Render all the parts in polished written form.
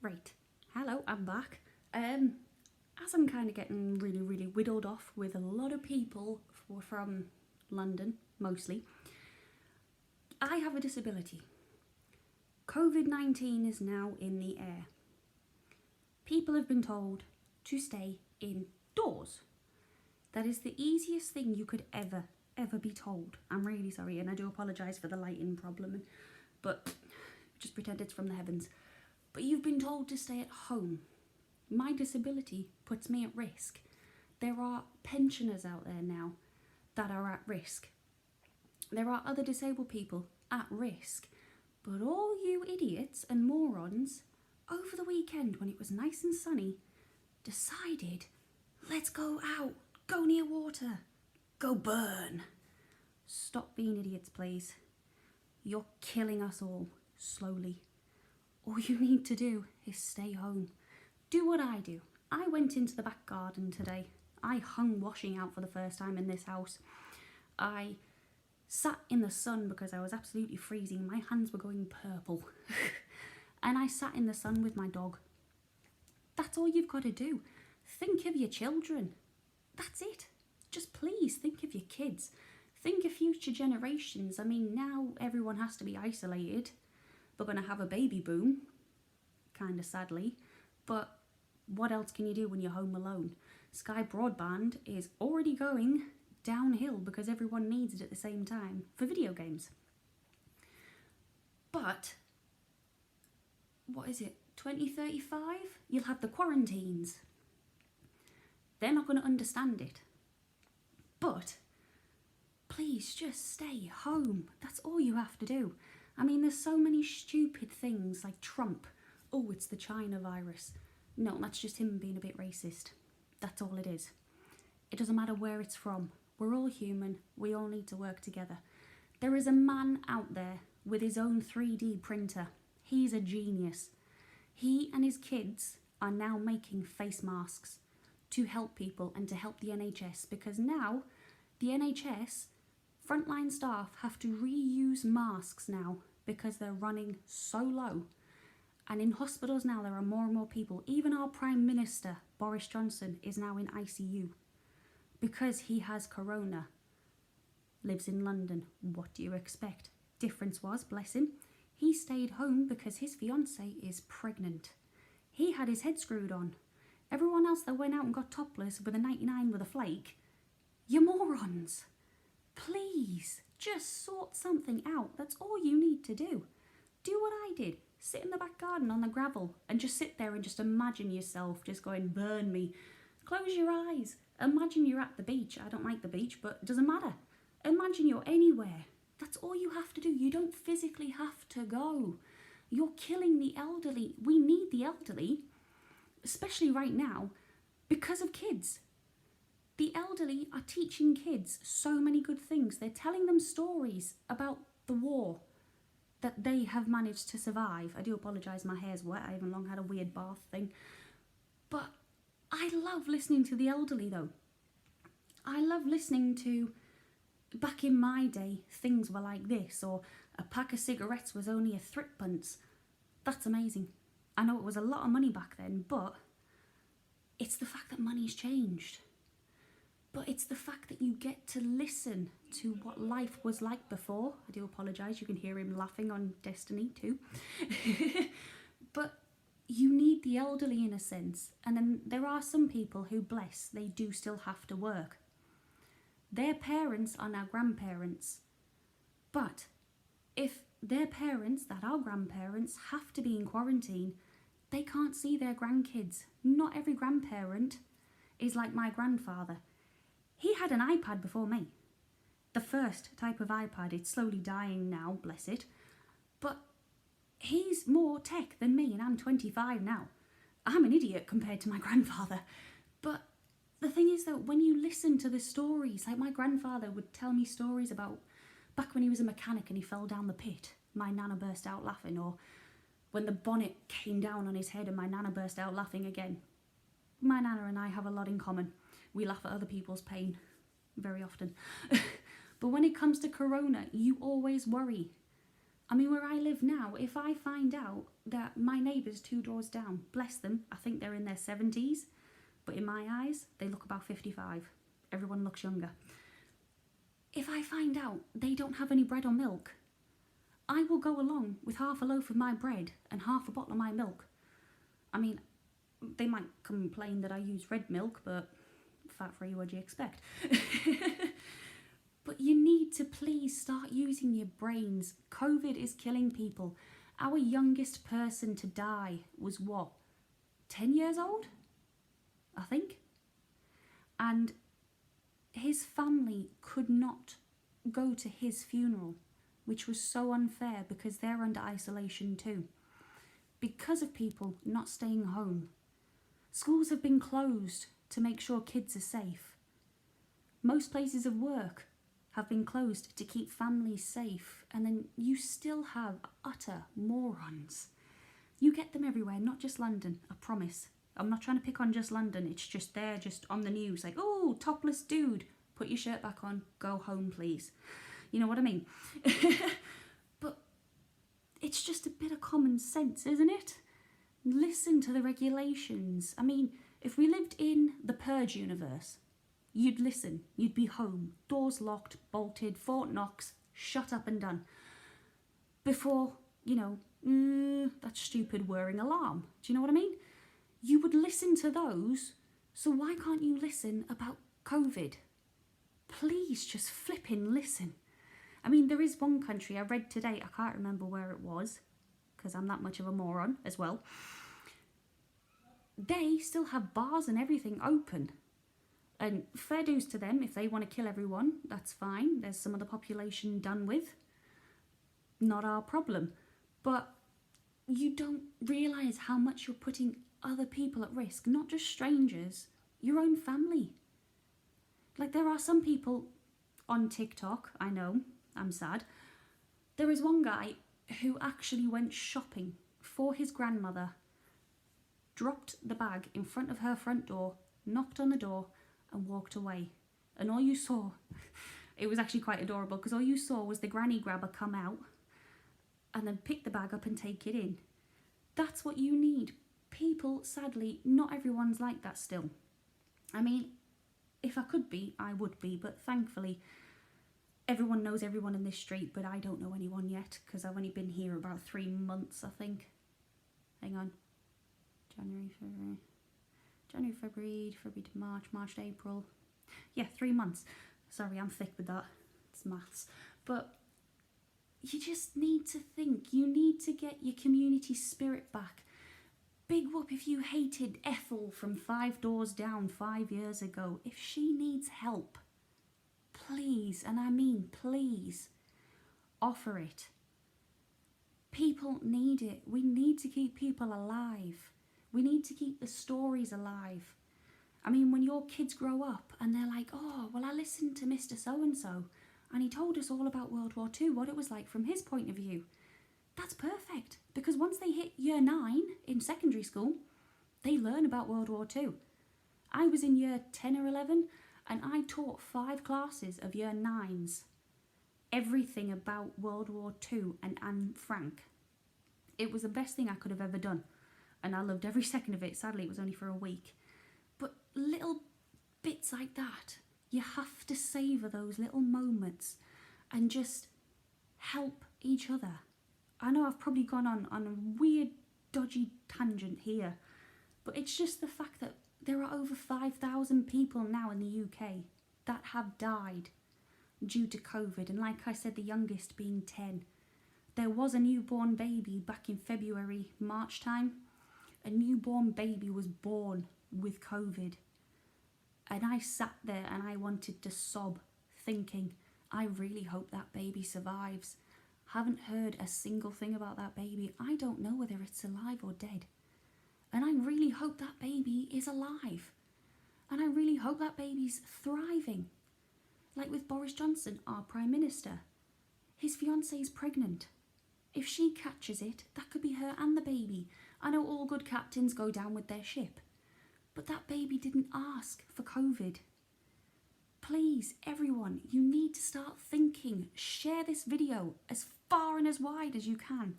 Right, hello, I'm back. As I'm kind of getting really whittled off with a lot of people from London, mostly, I have a disability. COVID-19 is now in the air. People have been told to stay indoors. That is the easiest thing you could ever be told. I'm really sorry, and I do apologise for the lighting problem, but just pretend it's from the heavens. But you've been told to stay at home. My disability puts me at risk. There are pensioners out there now that are at risk. There are other disabled people at risk. But all you idiots and morons, over the weekend when it was nice and sunny, decided, let's go out, go near water, go burn. Stop being idiots, please. You're killing us all, slowly. All you need to do is stay home. Do what I do. I went into the back garden today. I hung washing out for the first time in this house. I sat in the sun because I was absolutely freezing. My hands were going purple. And I sat in the sun with my dog. That's all you've got to do. Think of your children. That's it. Just please think of your kids. Think of future generations. I mean, now everyone has to be isolated. We're going to have a baby boom, kind of sadly. But what else can you do when you're home alone? Sky Broadband is already going downhill because everyone needs it at the same time for video games. But, what is it, 2035? You'll have the quarantines. They're not going to understand it. But, please just stay home. That's all you have to do. I mean, there's so many stupid things like Trump. Oh, it's the China virus. No, that's just him being a bit racist. That's all it is. It doesn't matter where it's from. We're all human. We all need to work together. There is a man out there with his own 3D printer. He's a genius. He and his kids are now making face masks to help people and to help the NHS, because now the NHS frontline staff have to reuse masks now because they're running so low. And in hospitals now there are more and more people. Even our Prime Minister, Boris Johnson, is now in ICU because he has corona. Lives in London. What do you expect? Difference was, bless him, he stayed home because his fiancée is pregnant. He had his head screwed on. Everyone else that went out and got topless with a 99 with a flake, you morons. Please, just sort something out. That's all you need to do. Do what I did. Sit in the back garden on the gravel and just sit there and just imagine yourself just going, burn me. Close your eyes. Imagine you're at the beach. I don't like the beach, but it doesn't matter. Imagine you're anywhere. That's all you have to do. You don't physically have to go. You're killing the elderly. We need the elderly, especially right now, because of kids. The elderly are teaching kids so many good things. They're telling them stories about the war that they have managed to survive. I do apologise, my hair's wet. I haven't long had a weird bath thing. But I love listening to the elderly though. I love listening to, back in my day, things were like this, or a pack of cigarettes was only a threepence. That's amazing. I know it was a lot of money back then, but it's the fact that money's changed. But it's the fact that you get to listen to what life was like before. I do apologise, you can hear him laughing on Destiny too. But you need the elderly in a sense. And then there are some people who, bless, they do still have to work. Their parents are now grandparents. But if their parents, that are grandparents, have to be in quarantine, they can't see their grandkids. Not every grandparent is like my grandfather. He had an iPad before me. The first type of iPad. It's slowly dying now, bless it. But he's more tech than me, and I'm 25 now. I'm an idiot compared to my grandfather. But the thing is that when you listen to the stories, like my grandfather would tell me stories about back when he was a mechanic and he fell down the pit. My nana burst out laughing. Or when the bonnet came down on his head and my nana burst out laughing again. My nana and I have a lot in common. We laugh at other people's pain very often. But when it comes to corona, you always worry. I mean, where I live now, if I find out that my neighbour's 2 doors down, bless them, I think they're in their 70s, but in my eyes, they look about 55. Everyone looks younger. If I find out they don't have any bread or milk, I will go along with half a loaf of my bread and half a bottle of my milk. I mean, they might complain that I use red milk, but fat-free, what do you expect? But you need to please start using your brains. COVID is killing people. Our youngest person to die was what? 10 years old? I think. And his family could not go to his funeral, which was so unfair because they're under isolation too. Because of people not staying home. Schools have been closed to make sure kids are safe. Most places of work have been closed to keep families safe, and then you still have utter morons. You get them everywhere, not just London, I promise. I'm not trying to pick on just London, it's just they're just on the news, like, oh, topless dude, put your shirt back on, go home please. You know what I mean? But it's just a bit of common sense, isn't it? Listen to the regulations. I mean, if we lived in the Purge universe, you'd listen, you'd be home, doors locked, bolted, Fort Knox, shut up and done. Before, that stupid whirring alarm. Do you know what I mean? You would listen to those, so why can't you listen about COVID? Please just flipping listen. I mean, there is one country I read today, I can't remember where it was, because I'm that much of a moron as well. They still have bars and everything open. And fair dues to them, if they want to kill everyone, that's fine. There's some of the population done with. Not our problem. But you don't realise how much you're putting other people at risk, not just strangers, your own family. Like, there are some people on TikTok, I know, I'm sad. There is one guy who actually went shopping for his grandmother, dropped the bag in front of her front door, knocked on the door, and walked away. And all you saw, it was actually quite adorable, because all you saw was the granny grabber come out and then pick the bag up and take it in. That's what you need. People, sadly, not everyone's like that still. I mean, if I could be, I would be, but thankfully everyone knows everyone in this street, but I don't know anyone yet, because I've only been here about 3 months, I think. Hang on. January, February to March to April. Yeah, 3 months. Sorry, I'm thick with that. It's maths. But you just need to think. You need to get your community spirit back. Big whoop if you hated Ethel from 5 doors down 5 years ago. If she needs help, please, and I mean please, offer it. People need it. We need to keep people alive. We need to keep the stories alive. I mean, when your kids grow up and they're like, oh, well, I listened to Mr. So-and-so and he told us all about World War II, what it was like from his point of view. That's perfect, because once they hit year 9 in secondary school, they learn about World War II. I was in year 10 or 11 and I taught 5 classes of year 9s. Everything about World War II and Anne Frank. It was the best thing I could have ever done. And I loved every second of it. Sadly, it was only for a week. But little bits like that, you have to savour those little moments and just help each other. I know I've probably gone on a weird, dodgy tangent here, but it's just the fact that there are over 5,000 people now in the UK that have died due to COVID. And like I said, the youngest being 10. There was a newborn baby back in February, March time. A newborn baby was born with COVID. And I sat there and I wanted to sob, thinking, I really hope that baby survives. Haven't heard a single thing about that baby. I don't know whether it's alive or dead. And I really hope that baby is alive. And I really hope that baby's thriving. Like with Boris Johnson, our Prime Minister. His fiancee's pregnant. If she catches it, that could be her and the baby. I know all good captains go down with their ship, but that baby didn't ask for COVID. Please, everyone, you need to start thinking. Share this video as far and as wide as you can.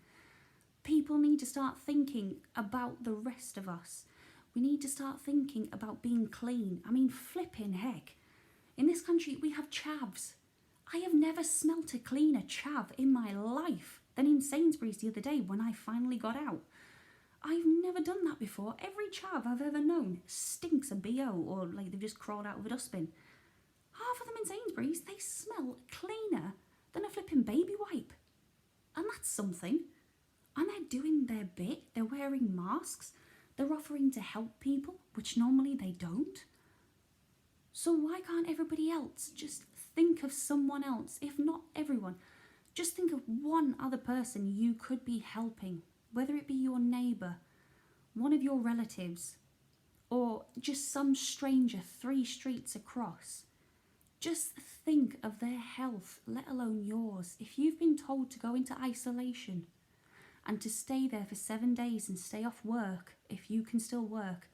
People need to start thinking about the rest of us. We need to start thinking about being clean. I mean, flipping heck. In this country, we have chavs. I have never smelt a cleaner chav in my life than in Sainsbury's the other day when I finally got out. I've never done that before. Every chav I've ever known stinks of BO, or like they've just crawled out of a dustbin. Half of them in Sainsbury's, they smell cleaner than a flipping baby wipe. And that's something. And they're doing their bit. They're wearing masks. They're offering to help people, which normally they don't. So why can't everybody else just think of someone else, if not everyone? Just think of one other person you could be helping, whether it be your neighbour, one of your relatives, or just some stranger 3 streets across. Just think of their health, let alone yours. If you've been told to go into isolation and to stay there for 7 days and stay off work, if you can still work,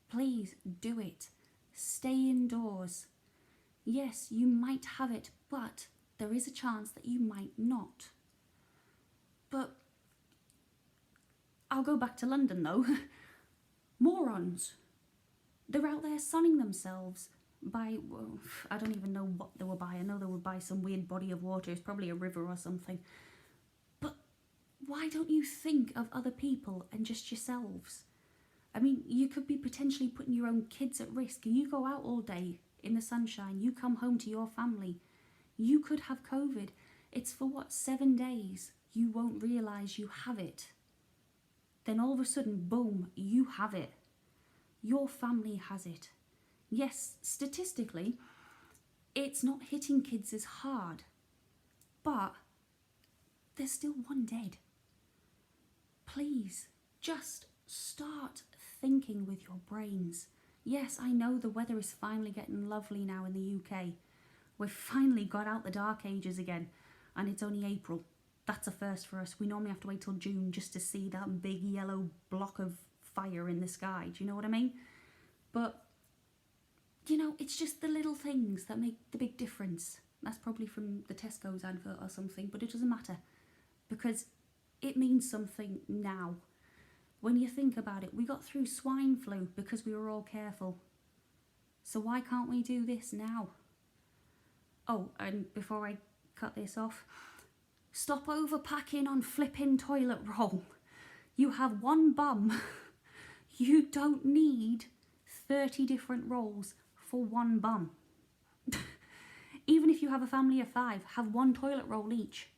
please do it. Stay indoors. Yes, you might have it, but there is a chance that you might not. But I'll go back to London though. Morons. They're out there sunning themselves by, well, I don't even know what they were by. I know they were by some weird body of water. It's probably a river or something. But why don't you think of other people and just yourselves? I mean, you could be potentially putting your own kids at risk. You go out all day in the sunshine, you come home to your family. You could have COVID. It's for what, 7 days? You won't realise you have it. Then all of a sudden, boom, you have it. Your family has it. Yes, statistically, it's not hitting kids as hard, but there's still 1 dead. Please, just start thinking with your brains. Yes, I know the weather is finally getting lovely now in the UK. We've finally got out the dark ages again, and it's only April. That's a first for us. We normally have to wait till June just to see that big yellow block of fire in the sky. Do you know what I mean? But, you know, it's just the little things that make the big difference. That's probably from the Tesco's advert or something, but it doesn't matter because it means something now. When you think about it, we got through swine flu because we were all careful. So why can't we do this now? Oh, and before I cut this off, stop overpacking on flipping toilet roll. You have 1 bum. You don't need 30 different rolls for 1 bum. Even if you have a family of 5, have 1 toilet roll each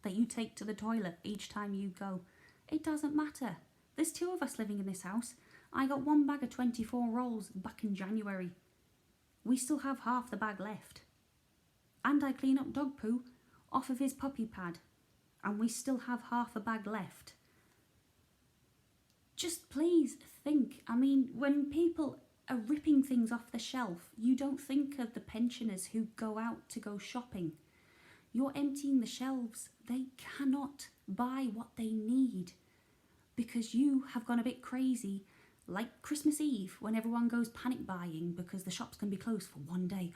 that you take to the toilet each time you go. It doesn't matter. There's 2 of us living in this house. I got 1 bag of 24 rolls back in January. We still have half the bag left. And I clean up dog poo off of his puppy pad. And we still have half a bag left. Just please think. I mean, when people are ripping things off the shelf, you don't think of the pensioners who go out to go shopping. You're emptying the shelves. They cannot buy what they need because you have gone a bit crazy, like Christmas Eve when everyone goes panic buying because the shops can be closed for 1 day.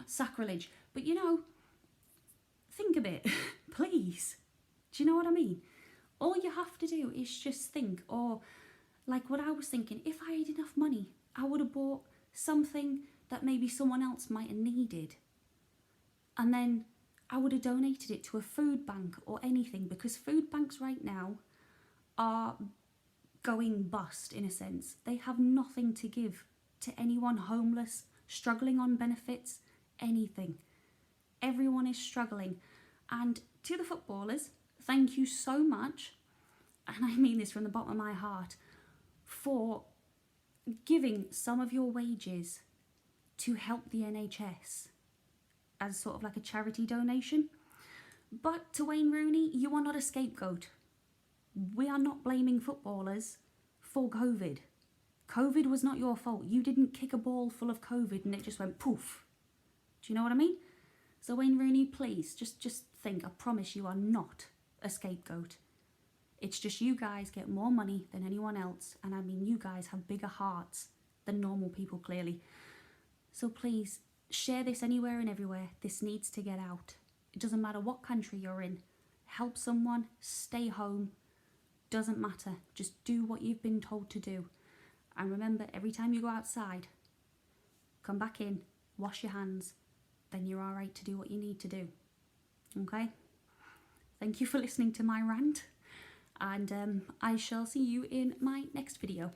Sacrilege. But you know, think a bit, please. Do you know what I mean? All you have to do is just think, or like what I was thinking, if I had enough money, I would have bought something that maybe someone else might have needed. And then I would have donated it to a food bank or anything, because food banks right now are going bust in a sense. They have nothing to give to anyone homeless, struggling on benefits, anything. Everyone is struggling. And to the footballers, thank you so much, and I mean this from the bottom of my heart, for giving some of your wages to help the NHS as sort of like a charity donation. But to Wayne Rooney, you are not a scapegoat. We are not blaming footballers for COVID. COVID was not your fault. You didn't kick a ball full of COVID and it just went poof. Do you know what I mean? So Wayne Rooney, please, just think, I promise you are not a scapegoat. It's just you guys get more money than anyone else, and I mean you guys have bigger hearts than normal people, clearly. So please, share this anywhere and everywhere. This needs to get out. It doesn't matter what country you're in. help someone, stay home, doesn't matter. Just do what you've been told to do. And remember, every time you go outside, come back in, wash your hands, then you're all right to do what you need to do. Okay? Thank you for listening to my rant, and I shall see you in my next video.